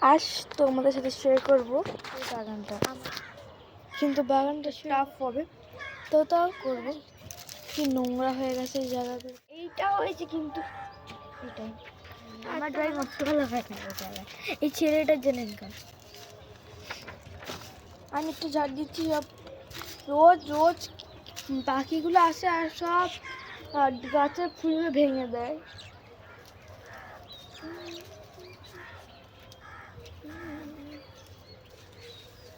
আজ তোমাদের সাথে শেয়ার করবো এই বাগানটা, কিন্তু বাগানটা টাফ হবে, তো তাও করবো। কি নোংরা হয়ে গেছে এই জায়গাটা, এইটাও হয়েছে কিন্তু এটাই আমার ড্রয়িং অত ভালো হয় না এই জায়গায়, এই ছেলেটার জন্য ইনকাম। আমি একটু ঝাড় দিচ্ছি, সব রোজ রোজ পাখিগুলো আসে আর সব গাছের ফুল ভেঙে দেয়।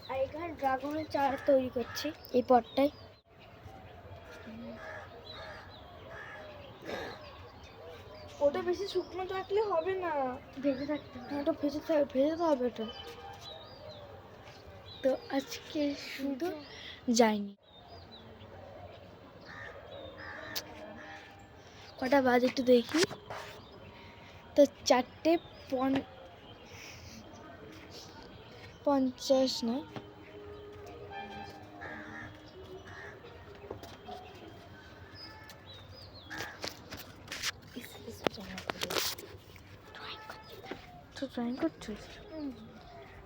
আর এখানে ড্রাগনের চারা তৈরি করছি এই পটটায়। ওটা বেশি শুকনো থাকলে হবে না, ভেজে থাকতে হবে। ওটা ভেজে হবে এটা। তো আজকে শুধু যাইনি, কটা বাজে একটু দেখি, তো 4:50 না, তো ড্রয়িং করছিস।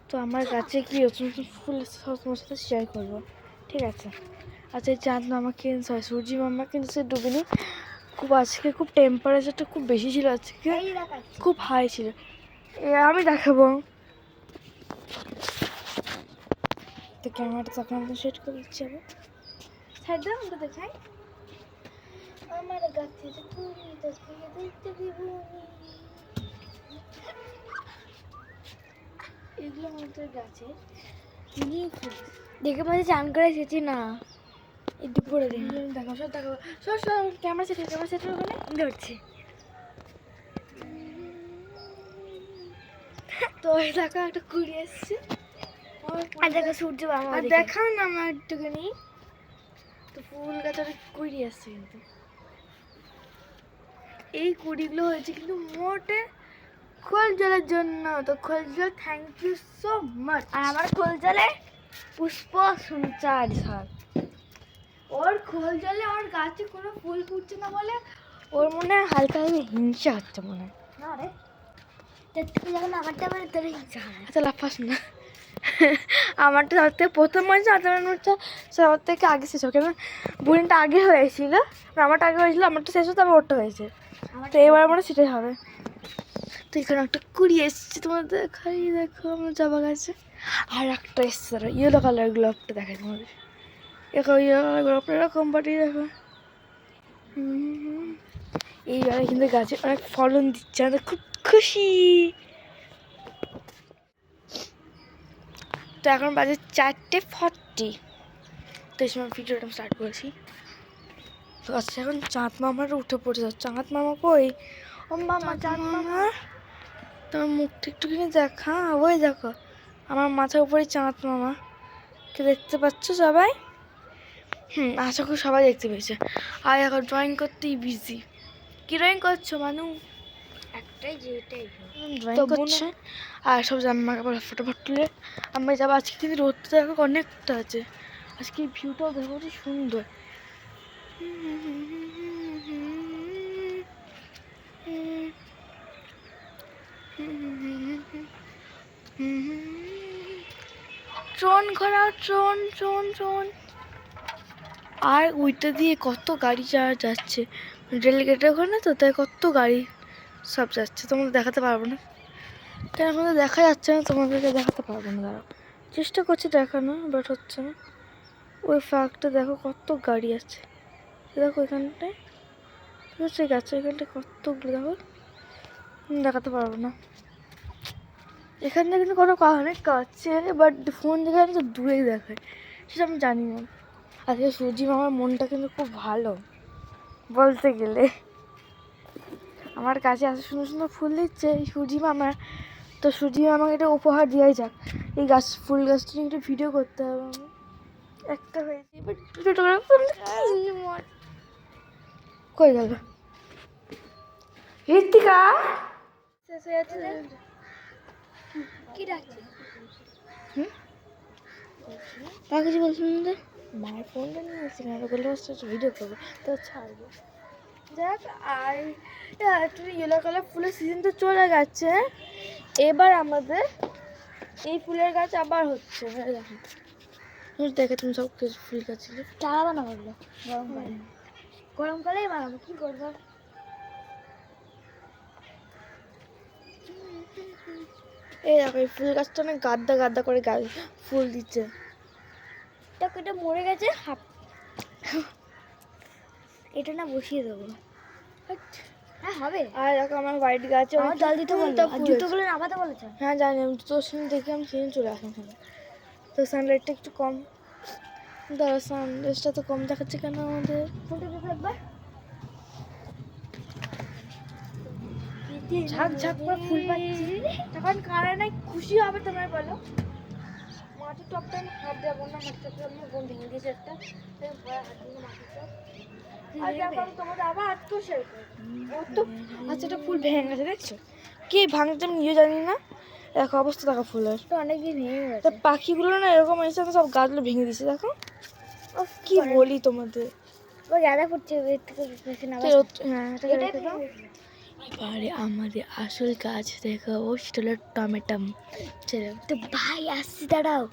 তো আমার গাছে কি নতুন নতুন ফুল সব তোমার সাথে শেয়ার করবো, ঠিক আছে? আচ্ছা, এই চাঁদ মামা কিন্তু সূর্যি মামা কিন্তু সে ডুবেনি। খুব আজকে খুব টেম্পারেচারটা খুব বেশি ছিল, আজকে খুব হাই ছিল। আমি দেখাবো, তো ক্যামেরাটা তখন আমি সেট করে দিচ্ছি। আমি সাইড দাও, আমরা দেখাই। আমার গাছের কুড়ি তাকিয়ে দেখতে দিবনি। এগুলো আমাদের গাছে দেখে মাঝে চান করে এসেছি না, এই দুপুরে দিন দেখো, সব দেখো, সব সব ক্যামেরা সেট হবে না, ধরছি। তো এই দেখো একটা কুড়ি এসছে, আর দেখো সূর্য মামা, আর দেখাও না আমার একটুখানি। তো ফুল গাছ অনেক কুড়ি আসছে, কিন্তু এই কুড়িগুলো হয়েছে কিন্তু মোটে খোল জলের জন্য। তো খোল জল, থ্যাংক ইউ সো মাচ। আর আমার খোল জলে পুষ্প সঞ্চার সব। ওর খোল জলে ওর গাছে কোনো ফুল ফুটছে না বলে ওর মনে হয় হালকা হালকা হিংসা হচ্ছে মনে হয়। না রে, তুই যখন আমারটা মানে তোর হিংসা হয়। আচ্ছা, লাফাস না। আমারটা সব থেকে প্রথম হয়েছে, আর তোমার হচ্ছে সবার থেকে আগে শেষ হবে, কেন বুড়িটা আগে হয়েছিল, আমারটা আগে হয়েছিল, আমারটা শেষ হতো, আবার ওরটা হয়েছে। তো এবার মানে সেটাই হবে। তো এখানে একটা কুড়ি এসছে, তোমাদের দেখাই, দেখো আমার জবা গাছে। আর একটা এসছে, ইয়েলো কালার গোলাপটা দেখাই তোমাদের, দেখো ইয়েলো কালার গোলাপটা এরকম বাটি, দেখো। এইবারে কিন্তু গাছে অনেক ফলন দিচ্ছে, আমাদের খুব খুশি। তো এখন বাজে 4:40, তো এই সময় ভিডিওটা আমি স্টার্ট করেছি। তো আচ্ছা, এখন চাঁদ মামার উঠে পড়ে যাচ্ছে। চাঁদ মামা কই? ও মামা, চাঁদ মামা, তোমার মুখটা একটুখানি দেখা। ওই দেখো আমার মাথার উপরে চাঁদ মামা, কে দেখতে পাচ্ছ সবাই? আশা করি সবাই দেখতে পেয়েছে। আর এখন ড্রয়িং করতেই বিজি। কি ড্রয়িং করছো মানু? একটাই যেটাই ড্রয়িং করছে, আর সব জামা কাপড় ফটোফট তুলে আমরা যাবো। আজকে কিন্তু রোদটা দেখো অনেকটা আছে, আজকে ভিউটাও দেখো কি সুন্দর। ট্রেন ঘোরাও, ট্রেন ট্রেন ট্রেন। আর ওইটা দিয়ে কত গাড়ি যাচ্ছে, রেলগেটের ওখানে, তো তাই কত গাড়ি সব যাচ্ছে। তোমাদের দেখাতে পারবো না, কেন আমাদের দেখা যাচ্ছে না, তোমাদেরকে দেখাতে পারবো না। দাঁড়াও, চেষ্টা করছি দেখানো, বাট হচ্ছে না। ওই ফাঁকটা দেখো কত গাড়ি আছে, দেখো এখানটায়, ঠিক আছে, এখানটায় কতগুলো দেখো, দেখাতে পারবো না। এখানটা কিন্তু কোনো অনেক কাছে, বাট ফোন যেখানে তো দূরেই দেখায়, সেটা আমি জানি না। আজকে সূর্যি মামার মনটা কিন্তু খুব ভালো বলতে গেলে, আমার কাছে এত সুন্দর সুন্দর ফুল দিচ্ছে এই সূর্যি মামা। তো সূর্যি মামাকে একটা উপহার দেওয়াই যাক, এই গাছ, ফুল গাছটা নিয়ে একটু ভিডিও করতে হবে আমার। একটা হয়েছে, এবার ছোটো করে কই গেল ঋতিকা? শেষ হয়ে যাচ্ছে। কি ডাকছে? তা কিছু বলছিলাম না, মায়ের ফোনটা নিয়ে এসেছি, না বললে ভিডিও করবো, তো ছাড়বো। দেখ, আর একটু ইয়েলো কালার ফুলের সিজন তো চলে গেছে, এবার আমাদের এই ফুলের গাছ আবার হচ্ছে, দেখো দেখে তুমি সব কিছু ফুল গাছ ছিল। চারা বানাবো এগুলো গরমকালে, গরমকালেই বানাবো, কি করবো। এই দেখো এই ফুল গাছটা অনেক গাদ্দা গাদ্দা করে গাছ ফুল দিচ্ছে। দেখো এটা মরে গেছে হাফ, এটা না বসিয়ে দেবো। হ্যাঁ হবে। আর দেখো আমার হোয়াইট গাছে আমার জল দিতে বললো, আর জুতোগুলো নামাতে বলেছে। হ্যাঁ জানি, আমি তোর সঙ্গে দেখে আমি সেদিন চলে আসলাম এখানে। তো সানলাইটটা একটু কম, দাঁড়া সানরাইজটা তো কম দেখাচ্ছে কেন আমাদের। ফুলটা দেখো একবার, ঝাঁক ঝাঁক করে ফুল পাচ্ছি, তখন কারা নাই খুশি হবে তোমরা বলো। মাটির টপটা আমি হাত দেবো না, মাটির টপটা আমি বোন ভেঙে দিয়েছে একটা, তাই ভয়ে হাত দিয়ে মাটির টপ। আর দেখো আমি তোমাদের আবার আজকেও শেয়ার করবো। ও তো আচ্ছা একটা ফুল ভেঙে গেছে দেখছো, কি ভাঙতে আমি নিজে জানি না। দেখো অবস্থা দেখো ফুলের, তো অনেকদিন ভেঙে তা গেছে। পাখিগুলো না এরকম এসে সব গাছগুলো ভেঙে দিচ্ছে দেখো। ও কি বলি তোমাদের। ও গাঁদা ফুটছে, এর থেকে বেশি না। তো হ্যাঁ এটা এটাই রেখে দাও। এবারে আমাদের আসল গাছ দেখো, ও সেটা হলো টমেটো। তো ভাই আসছি, দাঁড়াও।